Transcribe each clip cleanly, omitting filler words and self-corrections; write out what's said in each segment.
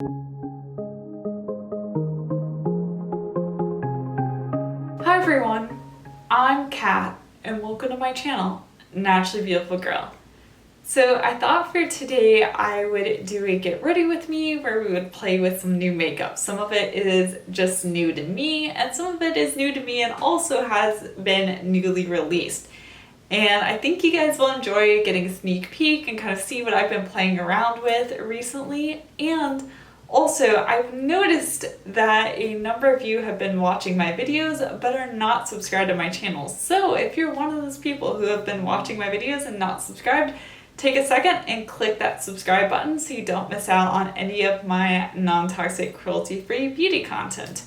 Hi everyone, I'm Kat and welcome to my channel, Naturally Beautiful Girl. So I thought for today I would do a get ready with me where we would play with some new makeup. Some of it is just new to me and some of it is new to me and also has been newly released. And I think you guys will enjoy getting a sneak peek and kind of see what I've been playing around with recently. And also, I've noticed that a number of you have been watching my videos but are not subscribed to my channel. So if you're one of those people who have been watching my videos and not subscribed, take a second and click that subscribe button so you don't miss out on any of my non-toxic, cruelty-free beauty content.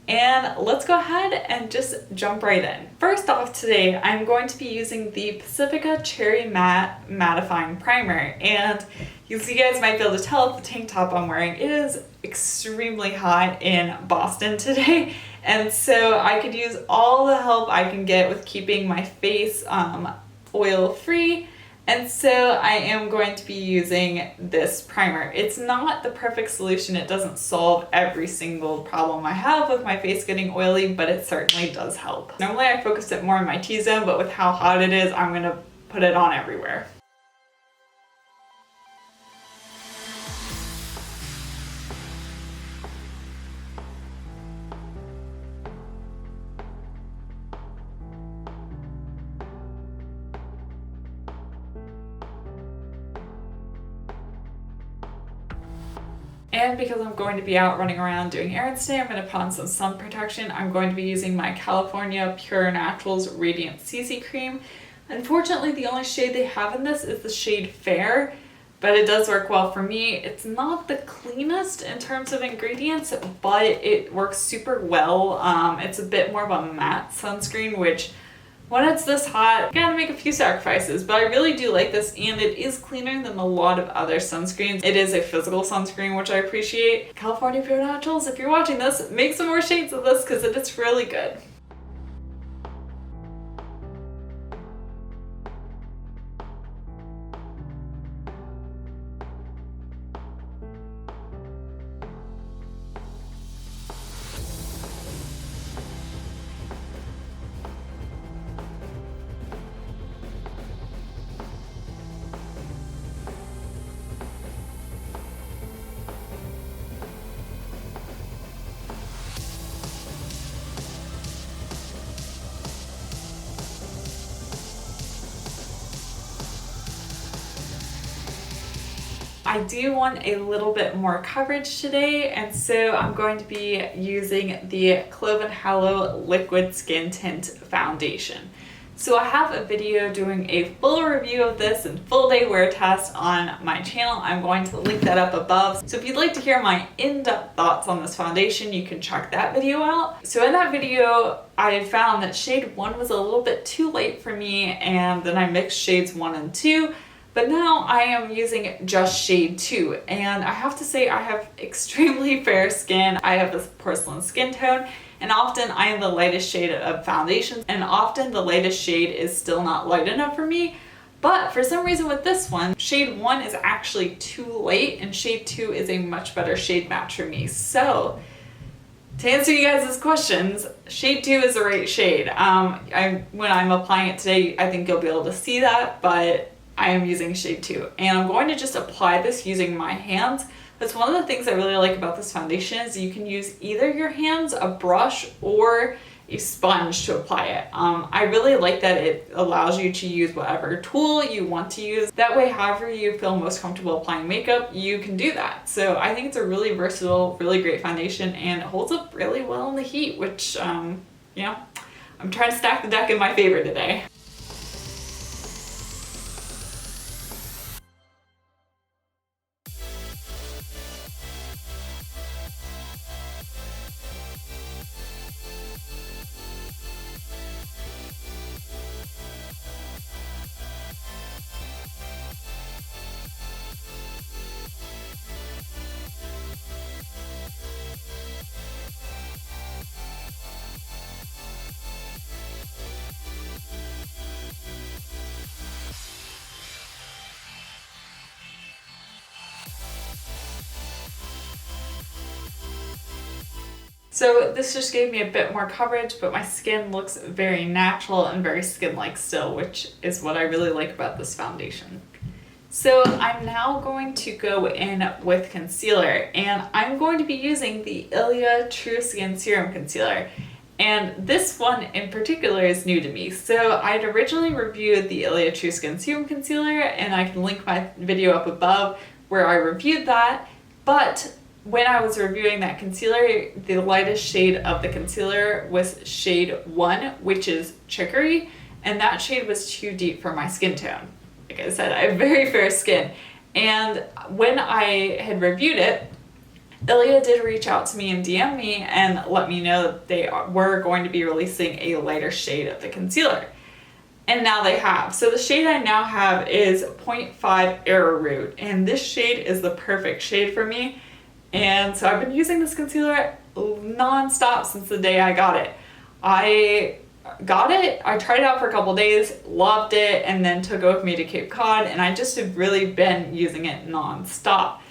And let's go ahead and just jump right in. First off today, I'm going to be using the Pacifica Cherry Matte Mattifying Primer. And you guys might be able to tell the tank top I'm wearing. It is extremely hot in Boston today. And so I could use all the help I can get with keeping my face oil free. And so I am going to be using this primer. It's not the perfect solution. It doesn't solve every single problem I have with my face getting oily, but it certainly does help. Normally I focus it more on my T-zone, but with how hot it is, I'm gonna put it on everywhere. And because I'm going to be out running around doing errands today, I'm going to put on some sun protection. I'm going to be using my California Pure Naturals Radiant CC Cream. Unfortunately, the only shade they have in this is the shade Fair, but it does work well for me. It's not the cleanest in terms of ingredients, but it works super well. It's a bit more of a matte sunscreen, which when it's this hot, you gotta make a few sacrifices, but I really do like this and it is cleaner than a lot of other sunscreens. It is a physical sunscreen, which I appreciate. California Pure Naturals, if you're watching this, make some more shades of this because it's really good. I do want a little bit more coverage today, and so I'm going to be using the Clove Hallow Liquid Skin Tint Foundation. So I have a video doing a full review of this and full day wear test on my channel. I'm going to link that up above. So if you'd like to hear my in-depth thoughts on this foundation, you can check that video out. So in that video, I found that shade 1 was a little bit too light for me, and then I mixed shades 1 and 2. But now I am using just shade 2, and I have to say I have extremely fair skin. I have this porcelain skin tone, and often I am the lightest shade of foundations, and often the lightest shade is still not light enough for me. But for some reason with this one, shade 1 is actually too light, and shade 2 is a much better shade match for me. So to answer you guys' questions, shade 2 is the right shade. When I'm applying it today, I think you'll be able to see that, but I am using shade 2, and I'm going to just apply this using my hands. That's one of the things I really like about this foundation is you can use either your hands, a brush, or a sponge to apply it. I really like that it allows you to use whatever tool you want to use. That way, however you feel most comfortable applying makeup, you can do that. So I think it's a really versatile, really great foundation, and it holds up really well in the heat, which, you know, I'm trying to stack the deck in my favor today. So this just gave me a bit more coverage, but my skin looks very natural and very skin-like still, which is what I really like about this foundation. So I'm now going to go in with concealer, and I'm going to be using the Ilia True Skin Serum Concealer. And this one in particular is new to me. So I'd originally reviewed the Ilia True Skin Serum Concealer, and I can link my video up above where I reviewed that. But when I was reviewing that concealer, the lightest shade of the concealer was shade 1, which is Chicory, and that shade was too deep for my skin tone. Like I said, I have very fair skin. And when I had reviewed it, Ilia did reach out to me and DM me and let me know that they were going to be releasing a lighter shade of the concealer. And now they have. So the shade I now have is 0.5 Arrowroot, and this shade is the perfect shade for me. And so I've been using this concealer non-stop since the day I got it. I tried it out for a couple days, loved it, and then took it with me to Cape Cod, and I just have really been using it non-stop.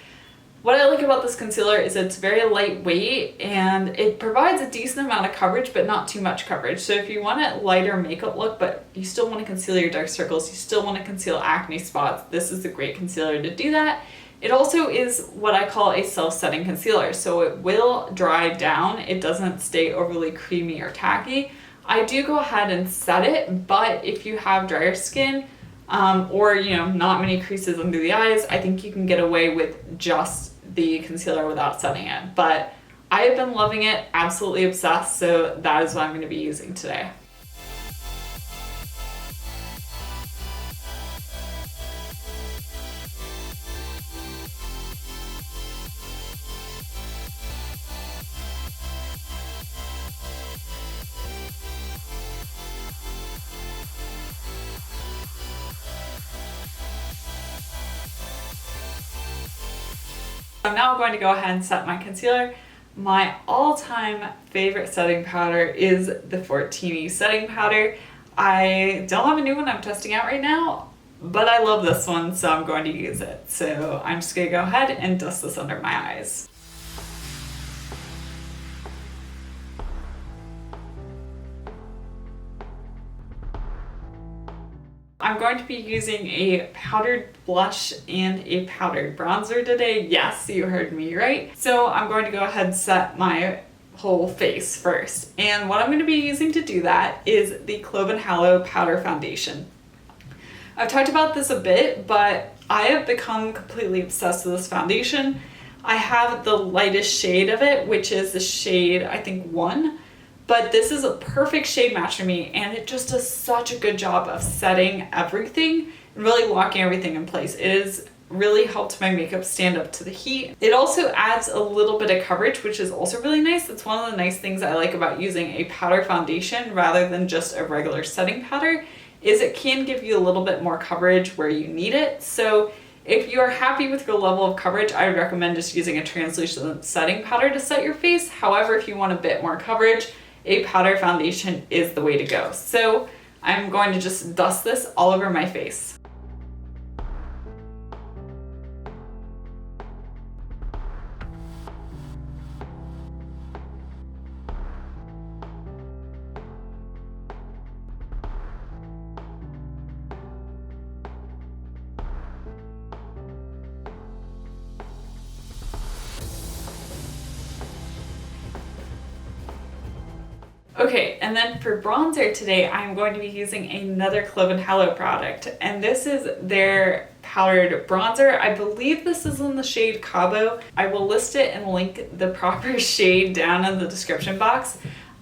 What I like about this concealer is it's very lightweight and it provides a decent amount of coverage, but not too much coverage. So if you want a lighter makeup look, but you still want to conceal your dark circles, you still want to conceal acne spots, this is a great concealer to do that. It also is what I call a self-setting concealer, so it will dry down. It doesn't stay overly creamy or tacky. I do go ahead and set it, but if you have drier skin, or not many creases under the eyes, I think you can get away with just the concealer without setting it. But I have been loving it, absolutely obsessed, so that is what I'm going to be using today. I'm now going to go ahead and set my concealer. My all-time favorite setting powder is the Fortini setting powder. I don't have a new one I'm testing out right now, but I love this one, so I'm going to use it. So I'm just going to go ahead and dust this under my eyes. I'm going to be using a powdered blush and a powdered bronzer today. Yes, you heard me right. So I'm going to go ahead and set my whole face first. And what I'm going to be using to do that is the Clove Hallow Powder Foundation. I've talked about this a bit, but I have become completely obsessed with this foundation. I have the lightest shade of it, which is the shade, I think, 1. But this is a perfect shade match for me, and it just does such a good job of setting everything and really locking everything in place. It has really helped my makeup stand up to the heat. It also adds a little bit of coverage, which is also really nice. That's one of the nice things I like about using a powder foundation rather than just a regular setting powder, is it can give you a little bit more coverage where you need it. So if you are happy with your level of coverage, I would recommend just using a translucent setting powder to set your face. However, if you want a bit more coverage, a powder foundation is the way to go. So I'm going to just dust this all over my face. Okay, and then for bronzer today, I'm going to be using another Clove Hallow product, and this is their powdered bronzer. I believe this is in the shade Cabo. I will list it and link the proper shade down in the description box.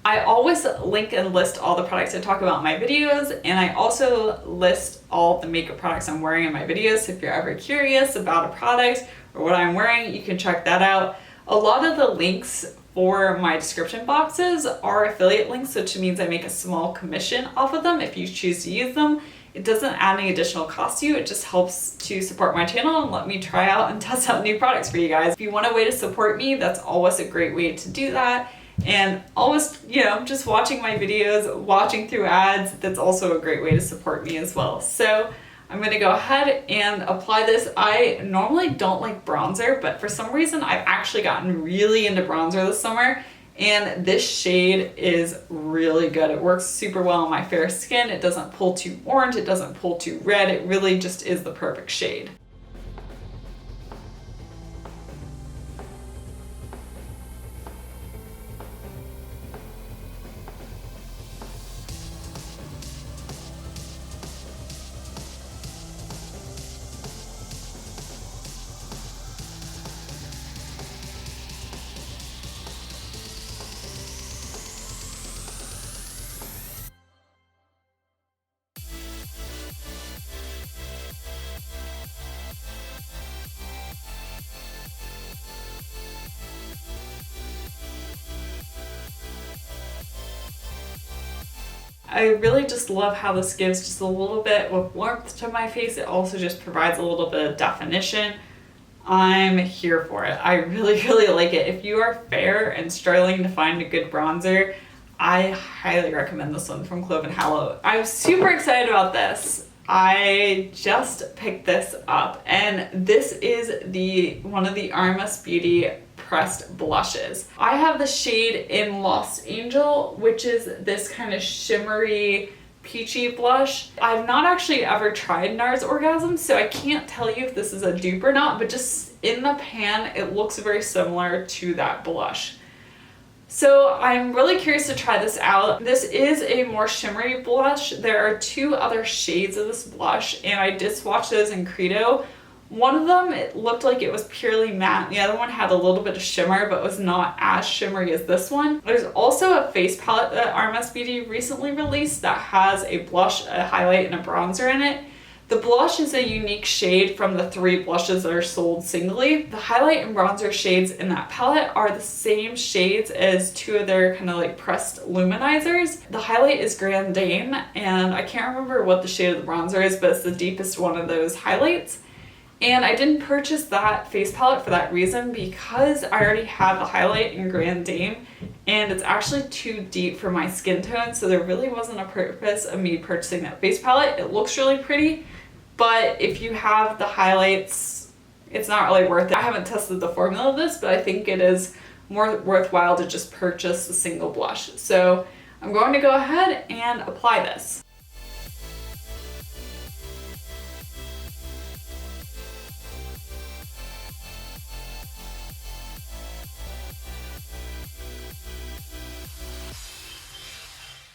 I always link and list all the products I talk about in my videos, and I also list all the makeup products I'm wearing in my videos. So if you're ever curious about a product or what I'm wearing, you can check that out. A lot of the links for my description boxes are affiliate links, which means I make a small commission off of them if you choose to use them. It doesn't add any additional cost to you, it just helps to support my channel and let me try out and test out new products for you guys. If you want a way to support me, that's always a great way to do that. And always, just watching my videos, watching through ads, that's also a great way to support me as well. So I'm going to go ahead and apply this. I normally don't like bronzer, but for some reason I've actually gotten really into bronzer this summer, And this shade is really good. It works super well on my fair skin. It doesn't pull too orange, it doesn't pull too red. It really just is the perfect shade. I really just love how this gives just a little bit of warmth to my face. It also just provides a little bit of definition. I'm here for it. I really, really like it. If you are fair and struggling to find a good bronzer, I highly recommend this one from Clove Hallow. I'm super excited about this. I just picked this up, and this is one of the RMS Beauty pressed blushes. I have the shade in Lost Angel, which is this kind of shimmery peachy blush. I've not actually ever tried NARS Orgasm, so I can't tell you if this is a dupe or not, but just in the pan, it looks very similar to that blush. So I'm really curious to try this out. This is a more shimmery blush. There are two other shades of this blush, and I did swatch those in Credo. One of them, it looked like it was purely matte. The other one had a little bit of shimmer, but was not as shimmery as this one. There's also a face palette that RMS Beauty recently released that has a blush, a highlight, and a bronzer in it. The blush is a unique shade from the 3 blushes that are sold singly. The highlight and bronzer shades in that palette are the same shades as 2 of their kind of like pressed luminizers. The highlight is Grand Dame, and I can't remember what the shade of the bronzer is, but it's the deepest one of those highlights. And I didn't purchase that face palette for that reason, because I already have the highlight in Grand Dame and it's actually too deep for my skin tone, so there really wasn't a purpose of me purchasing that face palette. It looks really pretty, but if you have the highlights, it's not really worth it. I haven't tested the formula of this, but I think it is more worthwhile to just purchase a single blush. So I'm going to go ahead and apply this.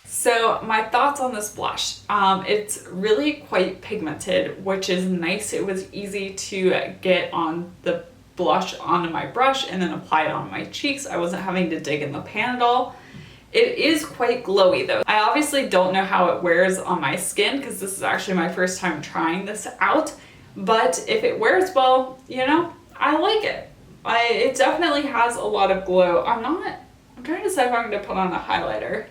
So my thoughts on this blush, it's really quite pigmented, which is nice. It was easy to get on the blush onto my brush and then apply it on my cheeks. I wasn't having to dig in the pan at all. It is quite glowy though. I obviously don't know how it wears on my skin because this is actually my first time trying this out, but if it wears well, you know, I like it. It definitely has a lot of glow. I'm trying to decide if I'm going to put on a highlighter.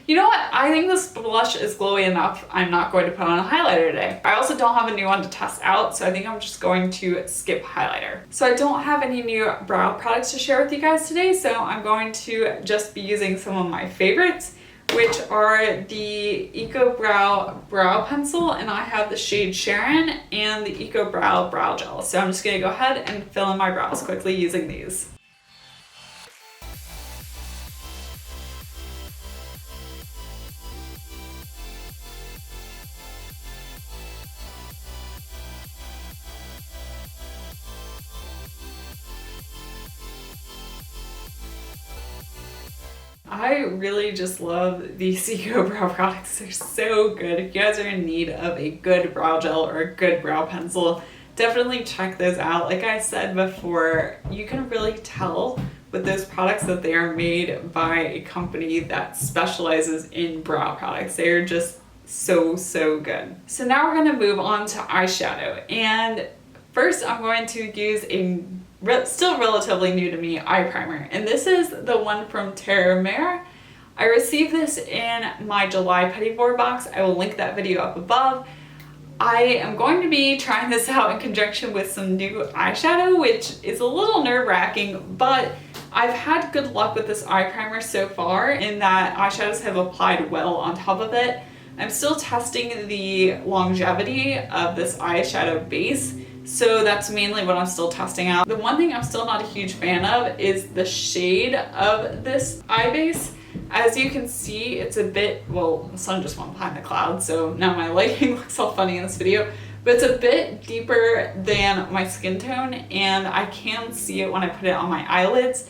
You know what? I think this blush is glowy enough. I'm not going to put on a highlighter today. I also don't have a new one to test out, so I think I'm just going to skip highlighter. So I don't have any new brow products to share with you guys today, so I'm going to just be using some of my favorites, which are the EcoBrow Brow Pencil, and I have the shade Sharon, and the EcoBrow Brow Gel. So I'm just going to go ahead and fill in my brows quickly using these. I really just love these EcoBrow products. They're so good. If you guys are in need of a good brow gel or a good brow pencil, definitely check those out. Like I said before, you can really tell with those products that they are made by a company that specializes in brow products. They are just so, so good. So now we're going to move on to eyeshadow. And first I'm going to use a still relatively new to me eye primer, and this is the one from Terre Mer. I received this in my July Petit Four box. I will link that video up above. I am going to be trying this out in conjunction with some new eyeshadow, which is a little nerve-wracking, but I've had good luck with this eye primer so far in that eyeshadows have applied well on top of it. I'm still testing the longevity of this eyeshadow base So that's mainly what I'm still testing out. The one thing I'm still not a huge fan of is the shade of this eye base. As you can see, it's a bit, well, the sun just went behind the clouds, so now my lighting looks all funny in this video, but it's a bit deeper than my skin tone, and I can see it when I put it on my eyelids.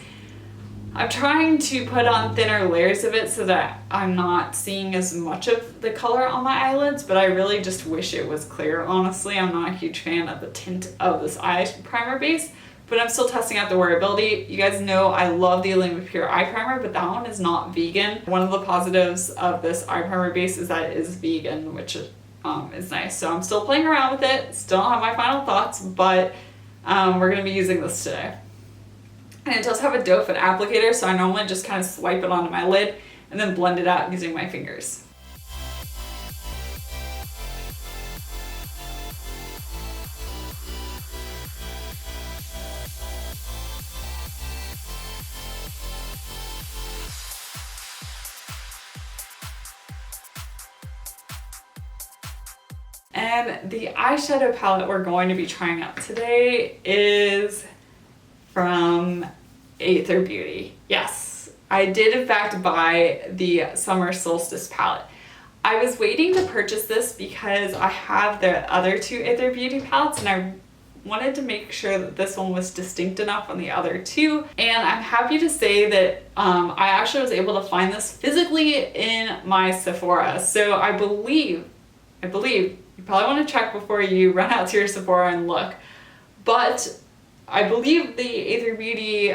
I'm trying to put on thinner layers of it so that I'm not seeing as much of the color on my eyelids, but I really just wish it was clear, honestly. I'm not a huge fan of the tint of this eye primer base, but I'm still testing out the wearability. You guys know I love the Illumina Pure Eye Primer, but that one is not vegan. One of the positives of this eye primer base is that it is vegan, which is nice. So I'm still playing around with it, still don't have my final thoughts, but we're gonna be using this today. And it does have a doe foot applicator, so I normally just kind of swipe it onto my lid and then blend it out using my fingers. And the eyeshadow palette we're going to be trying out today is from Aether Beauty. Yes, I did in fact buy the Summer Solstice palette. I was waiting to purchase this because I have the other two Aether Beauty palettes and I wanted to make sure that this one was distinct enough from the other two. And I'm happy to say that I actually was able to find this physically in my Sephora. So I believe, you probably want to check before you run out to your Sephora and look, but I believe the Aether Beauty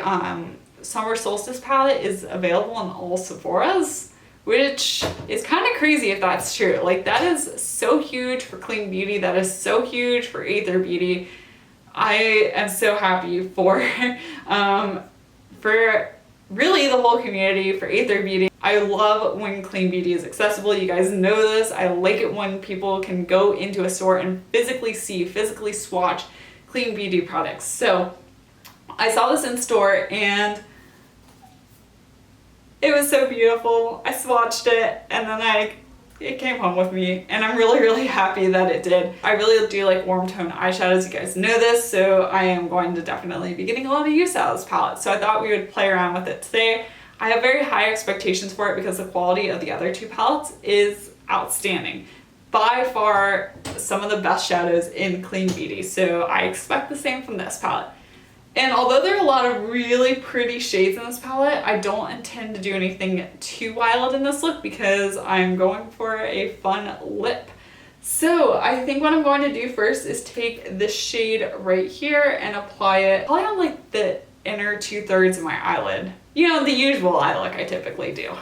Summer Solstice palette is available in all Sephoras, which is kind of crazy if that's true. Like, that is so huge for Clean Beauty. That is so huge for Aether Beauty. I am so happy for really the whole community, for Aether Beauty. I love when Clean Beauty is accessible. You guys know this. I like it when people can go into a store and physically see, physically swatch Clean Beauty products. So I saw this in store and it was so beautiful. I swatched it and then it came home with me, and I'm really happy that it did. I really do like warm tone eyeshadows, you guys know this, so I am going to definitely be getting a lot of use out of this palette. So I thought we would play around with it today. I have very high expectations for it because the quality of the other two palettes is outstanding. By far some of the best shadows in Clean Beauty, so I expect the same from this palette. And although there are a lot of really pretty shades in this palette, I don't intend to do anything too wild in this look because I'm going for a fun lip. So I think what I'm going to do first is take this shade right here and apply it probably on like the inner 2/3 of my eyelid. You know, the usual eye look I typically do.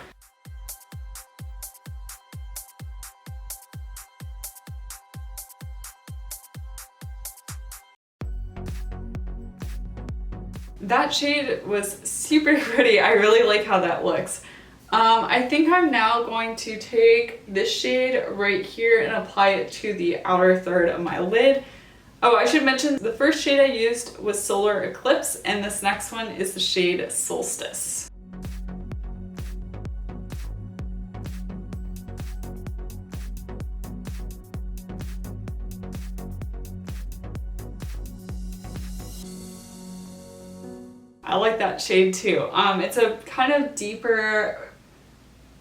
That shade was super pretty. I really like how that looks. I think I'm now going to take this shade right here and apply it to the outer third of my lid. Oh, I should mention the first shade I used was Solar Eclipse, and this next one is the shade Solstice. I like that shade too. It's a kind of deeper,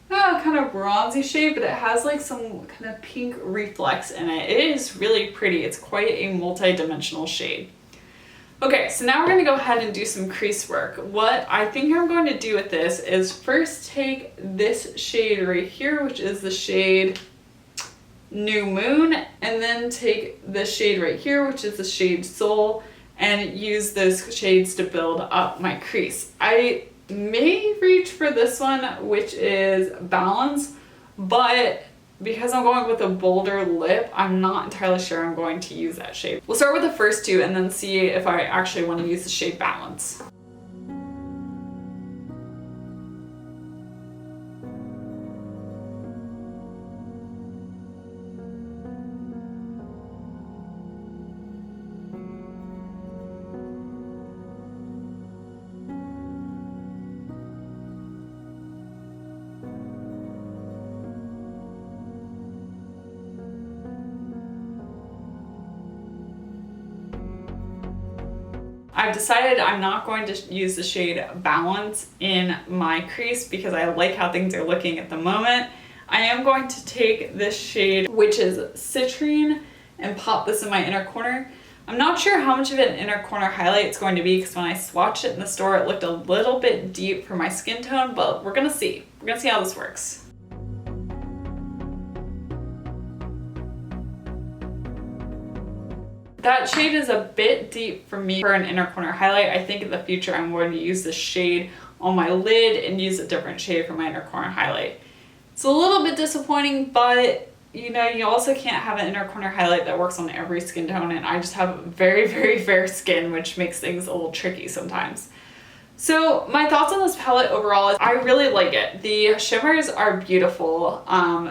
kind of bronzy shade, but it has like some kind of pink reflex in it. It is really pretty. It's quite a multi-dimensional shade. Okay, so now we're going to go ahead and do some crease work. What I think I'm going to do with this is first take this shade right here, which is the shade New Moon, and then take this shade right here, which is the shade Soul, and use those shades to build up my crease. I may reach for this one, which is Balance, but because I'm going with a bolder lip, I'm not entirely sure I'm going to use that shade. We'll start with the first two and then see if I actually want to use the shade Balance. I've decided I'm not going to use the shade Balance in my crease because I like how things are looking at the moment. I am going to take this shade, which is Citrine, and pop this in my inner corner. I'm not sure how much of an inner corner highlight it's going to be because when I swatched it in the store, it looked a little bit deep for my skin tone, but we're gonna see. We're gonna see how this works. That shade is a bit deep for me for an inner corner highlight. I think in the future I'm going to use this shade on my lid and use a different shade for my inner corner highlight. It's a little bit disappointing, but you know, you also can't have an inner corner highlight that works on every skin tone, and I just have very, very fair skin, which makes things a little tricky sometimes. So my thoughts on this palette overall is I really like it. The shimmers are beautiful.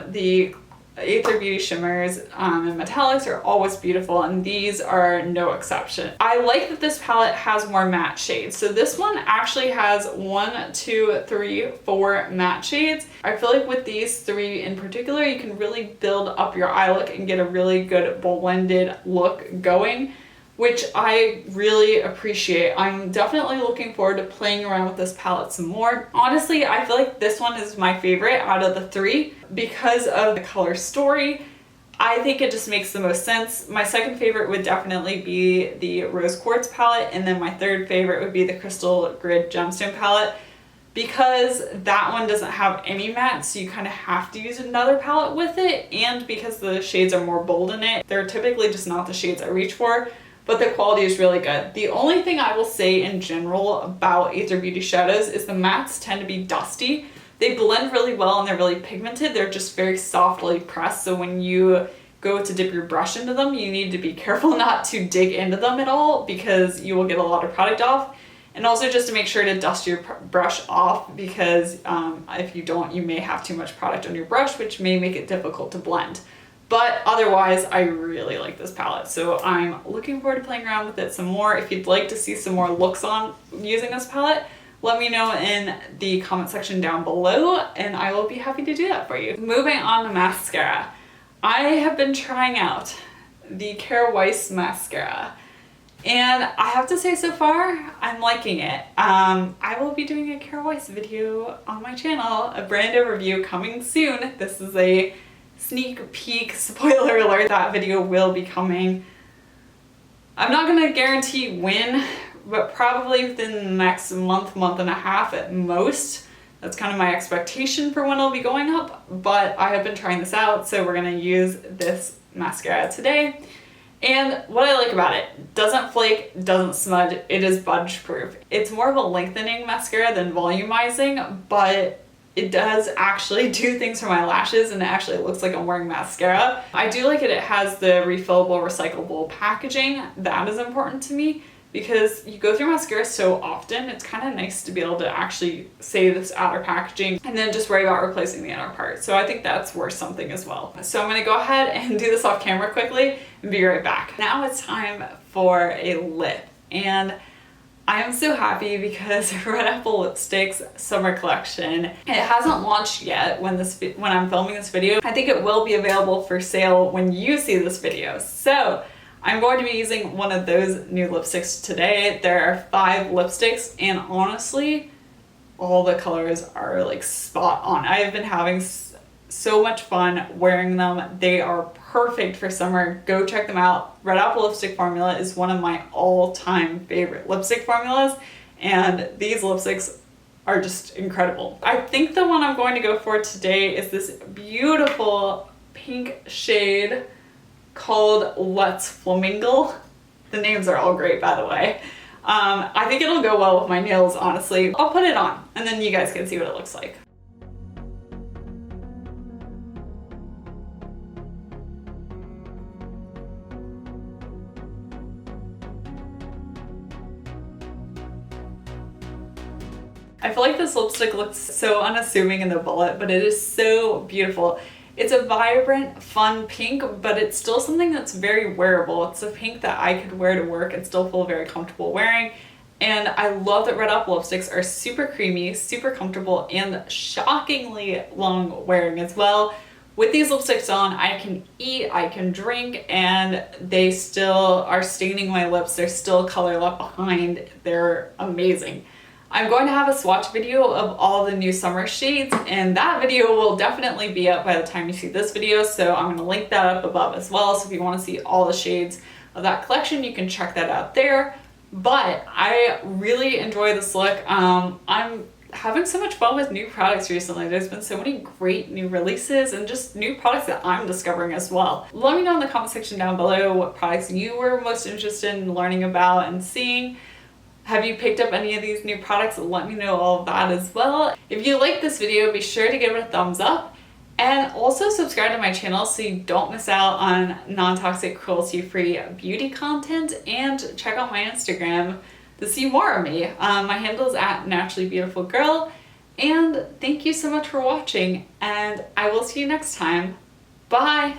The Aether Beauty shimmers and metallics are always beautiful, and these are no exception. I like that this palette has more matte shades. So this one actually has 1, 2, 3, 4 matte shades. I feel like with these 3 in particular, you can really build up your eye look and get a really good blended look going, which I really appreciate. I'm definitely looking forward to playing around with this palette some more. Honestly, I feel like this one is my favorite out of the 3 because of the color story. I think it just makes the most sense. My second favorite would definitely be the Rose Quartz palette, and then my third favorite would be the Crystal Grid Gemstone palette, because that one doesn't have any matte, so you kind of have to use another palette with it, and because the shades are more bold in it, they're typically just not the shades I reach for. But the quality is really good. The only thing I will say in general about Aether Beauty shadows is the mattes tend to be dusty. They blend really well and they're really pigmented. They're just very softly pressed, so when you go to dip your brush into them, you need to be careful not to dig into them at all because you will get a lot of product off. And also just to make sure to dust your brush off, because if you don't, you may have too much product on your brush, which may make it difficult to blend. But otherwise, I really like this palette, so I'm looking forward to playing around with it some more. If you'd like to see some more looks on using this palette, let me know in the comment section down below, and I will be happy to do that for you. Moving on to mascara. I have been trying out the Kara Weiss mascara, and I have to say so far, I'm liking it. I will be doing a Kara Weiss video on my channel, a brand overview coming soon. This is a sneak peek, spoiler alert, that video will be coming. I'm not gonna guarantee when, but probably within the next month and a half at most. That's kind of my expectation for when it'll be going up, but I have been trying this out, so we're gonna use this mascara today. And what I like about it, doesn't flake, doesn't smudge, it is budge proof. It's more of a lengthening mascara than volumizing, but it does actually do things for my lashes, and it actually looks like I'm wearing mascara. I do like it. It has the refillable, recyclable packaging. That is important to me because you go through mascara so often. It's kind of nice to be able to actually save this outer packaging and then just worry about replacing the inner part. So I think that's worth something as well. So I'm gonna go ahead and do this off camera quickly and be right back. Now it's time for a lip, and I am so happy because Red Apple Lipstick's summer collection, it hasn't launched yet when I'm filming this video. I think it will be available for sale when you see this video. So I'm going to be using one of those new lipsticks today. There are 5 lipsticks, and honestly, all the colors are like spot on. I have been having so much fun wearing them. They are perfect for summer. Go check them out. Red Apple lipstick formula is one of my all-time favorite lipstick formulas, and these lipsticks are just incredible. I think the one I'm going to go for today is this beautiful pink shade called Let's Flamingo. The names are all great, by the way. I think it'll go well with my nails, honestly. I'll put it on and then you guys can see what it looks like. I feel like this lipstick looks so unassuming in the bullet, but it is so beautiful. It's a vibrant, fun pink, but it's still something that's very wearable. It's a pink that I could wear to work and still feel very comfortable wearing. And I love that Red Apple lipsticks are super creamy, super comfortable, and shockingly long wearing as well, with these lipsticks on, I can eat, I can drink, and they still are staining my lips. There's still color left behind. They're amazing. I'm going to have a swatch video of all the new summer shades, and that video will definitely be up by the time you see this video, so I'm going to link that up above as well. So if you want to see all the shades of that collection, you can check that out there. But I really enjoy this look. I'm having so much fun with new products recently. There's been so many great new releases and just new products that I'm discovering as well. Let me know in the comment section down below what products you were most interested in learning about and seeing. Have you picked up any of these new products? Let me know all of that as well. If you like this video, be sure to give it a thumbs up and also subscribe to my channel so you don't miss out on non-toxic, cruelty-free beauty content, and check out my Instagram to see more of me. My handle is at naturallybeautifulgirl, and thank you so much for watching, and I will see you next time. Bye!